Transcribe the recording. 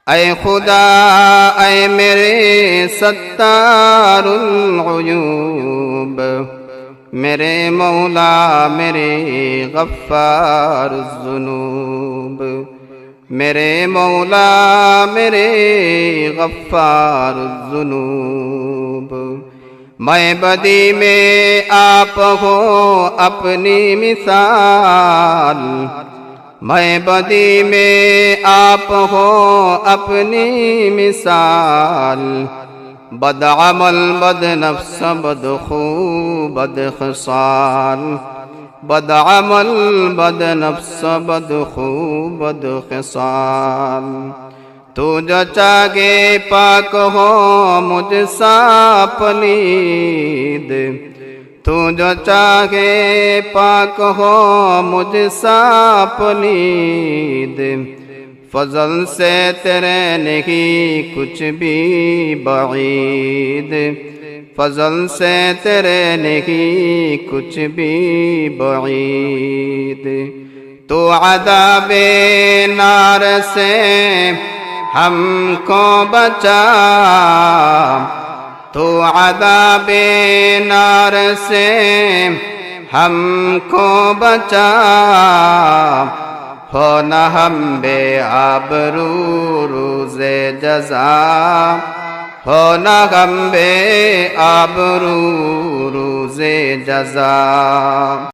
اے خدا اے میرے ستار العیوب، میرے مولا میرے غفار الذنوب، میرے مولا میرے غفار الذنوب۔ میں بدی میں آپ ہو اپنی مثال، میں بدی میں آپ ہو اپنی مثال، بد عمل بد نفس بد خو بد خصال، بد عمل بد نفس بد خو بد خصال۔ تو جو چاہے پاک ہو مجھ سا پلید، تو جو چاہے پاک ہو مجھ سا پلید، فضل سے تیرے نہیں کچھ بھی بعید، فضل سے تیرے نہیں کچھ بھی بعید۔ تو عذاب نار سے ہم کو بچا، تو عذاب نار سے ہم کو بچا، ہو نہ ہم بے آبرو روز جزا، ہو نہ ہم بے آبرو روز جزا۔